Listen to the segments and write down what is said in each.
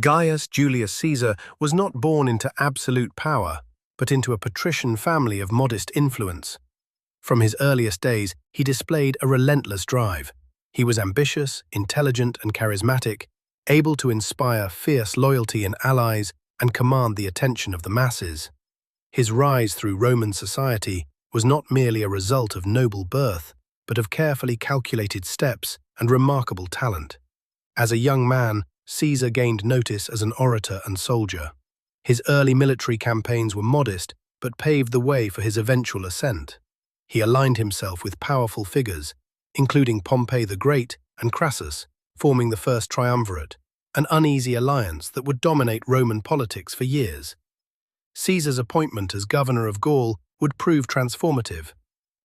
Gaius Julius Caesar was not born into absolute power, but into a patrician family of modest influence. From his earliest days, he displayed a relentless drive. He was ambitious, intelligent, and charismatic, able to inspire fierce loyalty in allies and command the attention of the masses. His rise through Roman society was not merely a result of noble birth, but of carefully calculated steps and remarkable talent. As a young man, Caesar gained notice as an orator and soldier. His early military campaigns were modest, but paved the way for his eventual ascent. He aligned himself with powerful figures, including Pompey the Great and Crassus, forming the first triumvirate, an uneasy alliance that would dominate Roman politics for years. Caesar's appointment as governor of Gaul would prove transformative.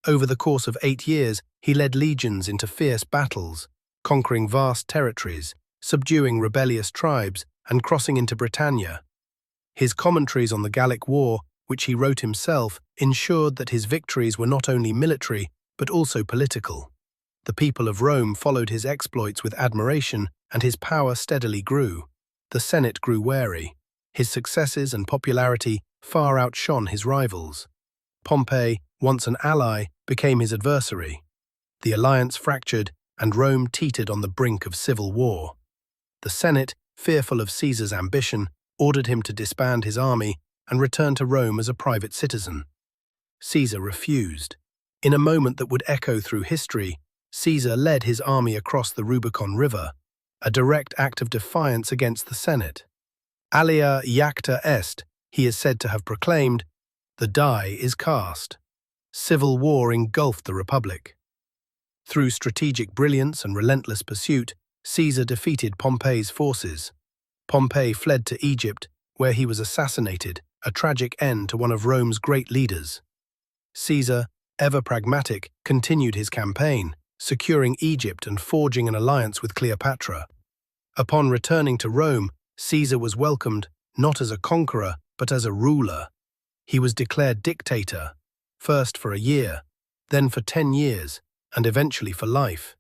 Over the course of 8 years, he led legions into fierce battles, conquering vast territories, subduing rebellious tribes, and crossing into Britannia. His commentaries on the Gallic War, which he wrote himself, ensured that his victories were not only military, but also political. The people of Rome followed his exploits with admiration, and his power steadily grew. The Senate grew wary. His successes and popularity far outshone his rivals. Pompey, once an ally, became his adversary. The alliance fractured, and Rome teetered on the brink of civil war. The Senate, fearful of Caesar's ambition, ordered him to disband his army and return to Rome as a private citizen. Caesar refused. In a moment that would echo through history, Caesar led his army across the Rubicon River, a direct act of defiance against the Senate. Alia iacta est, he is said to have proclaimed, "The die is cast." Civil war engulfed the Republic. Through strategic brilliance and relentless pursuit, Caesar defeated Pompey's forces. Pompey fled to Egypt, where he was assassinated, a tragic end to one of Rome's great leaders. Caesar, ever pragmatic, continued his campaign, securing Egypt and forging an alliance with Cleopatra. Upon returning to Rome, Caesar was welcomed not as a conqueror, but as a ruler. He was declared dictator, first for a year, then for 10 years, and eventually for life.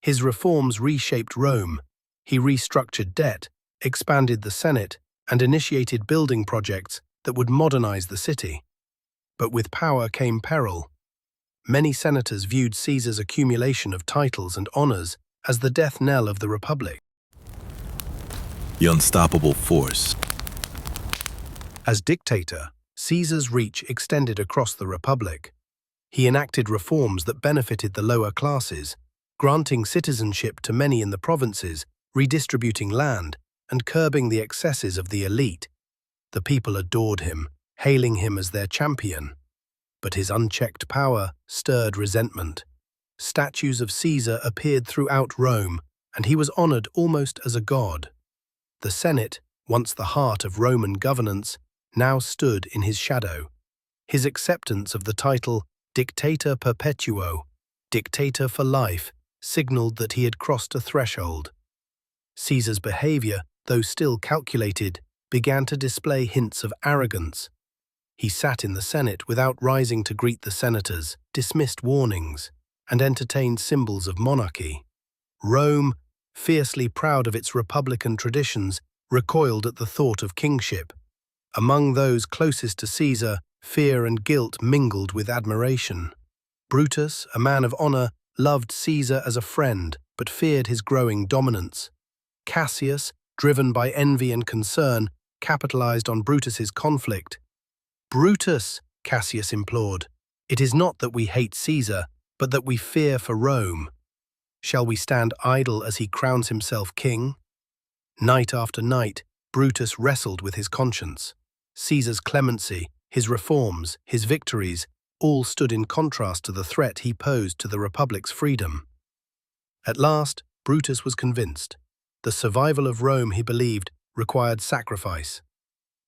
His reforms reshaped Rome. He restructured debt, expanded the Senate, and initiated building projects that would modernize the city. But with power came peril. Many senators viewed Caesar's accumulation of titles and honors as the death knell of the Republic. The unstoppable force. As dictator, Caesar's reach extended across the Republic. He enacted reforms that benefited the lower classes, granting citizenship to many in the provinces, redistributing land, and curbing the excesses of the elite. The people adored him, hailing him as their champion. But his unchecked power stirred resentment. Statues of Caesar appeared throughout Rome, and he was honored almost as a god. The Senate, once the heart of Roman governance, now stood in his shadow. His acceptance of the title Dictator Perpetuo, dictator for life, signaled that he had crossed a threshold. Caesar's behavior, though still calculated, began to display hints of arrogance. He sat in the Senate without rising to greet the senators, dismissed warnings, and entertained symbols of monarchy. Rome, fiercely proud of its republican traditions, recoiled at the thought of kingship. Among those closest to Caesar, fear and guilt mingled with admiration. Brutus, a man of honor, loved Caesar as a friend, but feared his growing dominance. Cassius, driven by envy and concern, capitalized on Brutus's conflict. "Brutus," Cassius implored, "it is not that we hate Caesar, but that we fear for Rome. Shall we stand idle as he crowns himself king?" Night after night, Brutus wrestled with his conscience. Caesar's clemency, his reforms, his victories, all stood in contrast to the threat he posed to the Republic's freedom. At last, Brutus was convinced. The survival of Rome, he believed, required sacrifice.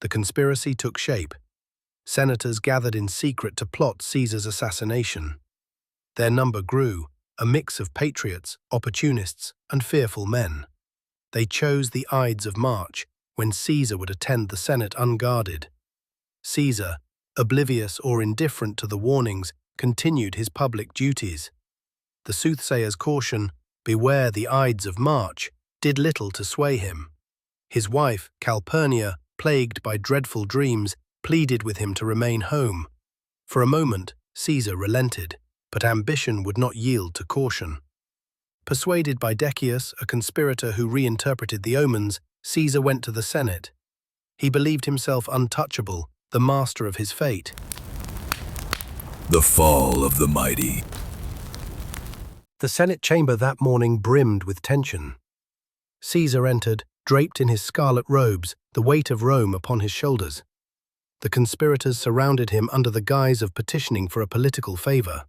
The conspiracy took shape. Senators gathered in secret to plot Caesar's assassination. Their number grew, a mix of patriots, opportunists, and fearful men. They chose the Ides of March, when Caesar would attend the Senate unguarded. Caesar, oblivious or indifferent to the warnings, continued his public duties. The soothsayer's caution, "Beware the Ides of March," did little to sway him. His wife, Calpurnia, plagued by dreadful dreams, pleaded with him to remain home. For a moment, Caesar relented, but ambition would not yield to caution. Persuaded by Decius, a conspirator who reinterpreted the omens, Caesar went to the Senate. He believed himself untouchable, the master of his fate. The fall of the mighty. The Senate chamber that morning brimmed with tension. Caesar entered, draped in his scarlet robes, the weight of Rome upon his shoulders. The conspirators surrounded him under the guise of petitioning for a political favor.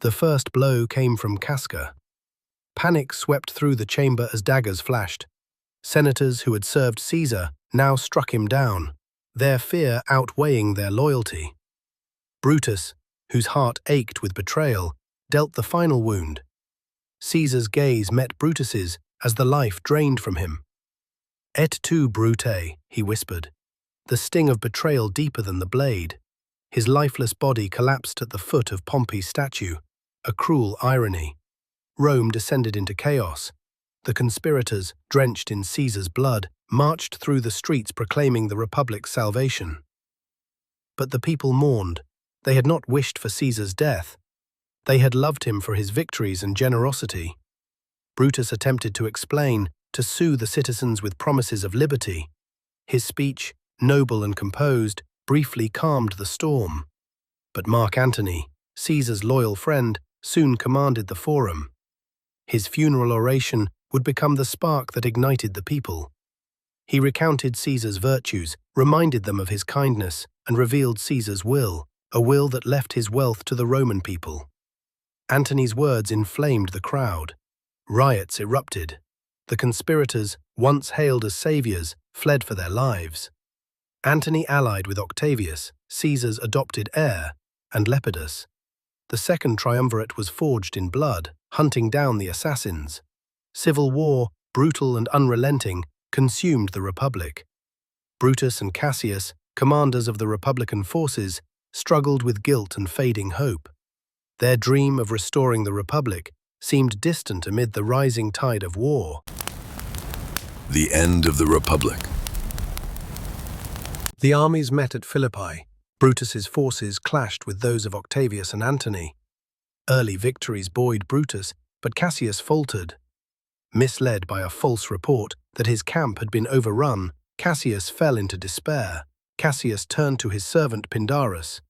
The first blow came from Casca. Panic swept through the chamber as daggers flashed. Senators who had served Caesar now struck him down, their fear outweighing their loyalty. Brutus, whose heart ached with betrayal, dealt the final wound. Caesar's gaze met Brutus's as the life drained from him. "Et tu, Brute," he whispered, the sting of betrayal deeper than the blade. His lifeless body collapsed at the foot of Pompey's statue, a cruel irony. Rome descended into chaos. The conspirators, drenched in Caesar's blood, marched through the streets proclaiming the Republic's salvation. But the people mourned. They had not wished for Caesar's death. They had loved him for his victories and generosity. Brutus attempted to explain, to soothe the citizens with promises of liberty. His speech, noble and composed, briefly calmed the storm. But Mark Antony, Caesar's loyal friend, soon commanded the forum. His funeral oration would become the spark that ignited the people. He recounted Caesar's virtues, reminded them of his kindness, and revealed Caesar's will, a will that left his wealth to the Roman people. Antony's words inflamed the crowd. Riots erupted. The conspirators, once hailed as saviors, fled for their lives. Antony allied with Octavius, Caesar's adopted heir, and Lepidus. The second triumvirate was forged in blood, hunting down the assassins. Civil war, brutal and unrelenting, consumed the Republic. Brutus and Cassius, commanders of the Republican forces, struggled with guilt and fading hope. Their dream of restoring the Republic seemed distant amid the rising tide of war. The end of the Republic. The armies met at Philippi. Brutus's forces clashed with those of Octavius and Antony. Early victories buoyed Brutus, but Cassius faltered. Misled by a false report that his camp had been overrun, Cassius fell into despair. Cassius turned to his servant Pindarus.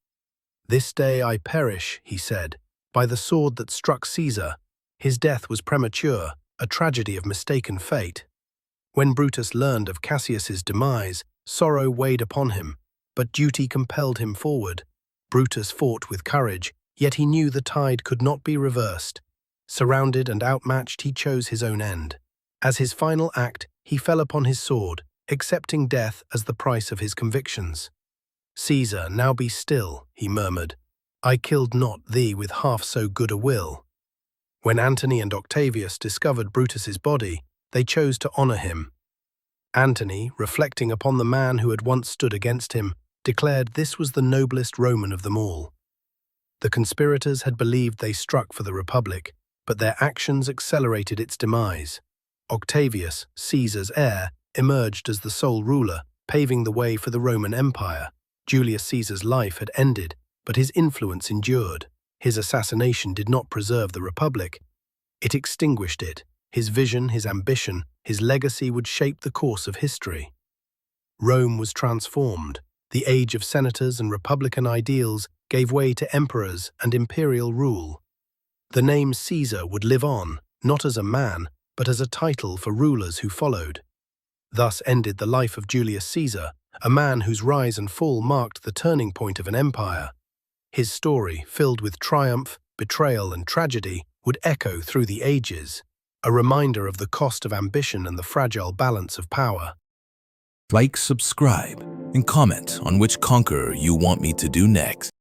"This day I perish," he said, "by the sword that struck Caesar." His death was premature, a tragedy of mistaken fate. When Brutus learned of Cassius's demise, sorrow weighed upon him, but duty compelled him forward. Brutus fought with courage, yet he knew the tide could not be reversed. Surrounded and outmatched, he chose his own end. As his final act, he fell upon his sword, accepting death as the price of his convictions. "Caesar, now be still," he murmured. "I killed not thee with half so good a will." When Antony and Octavius discovered Brutus's body, they chose to honor him. Antony, reflecting upon the man who had once stood against him, declared this was the noblest Roman of them all. The conspirators had believed they struck for the Republic, but their actions accelerated its demise. Octavius, Caesar's heir, emerged as the sole ruler, paving the way for the Roman Empire. Julius Caesar's life had ended, but his influence endured. His assassination did not preserve the Republic. It extinguished it. His vision, his ambition, his legacy would shape the course of history. Rome was transformed. The age of senators and republican ideals gave way to emperors and imperial rule. The name Caesar would live on, not as a man, but as a title for rulers who followed. Thus ended the life of Julius Caesar, a man whose rise and fall marked the turning point of an empire. His story, filled with triumph, betrayal, and tragedy, would echo through the ages, a reminder of the cost of ambition and the fragile balance of power. Like, subscribe, and comment on which conqueror you want me to do next.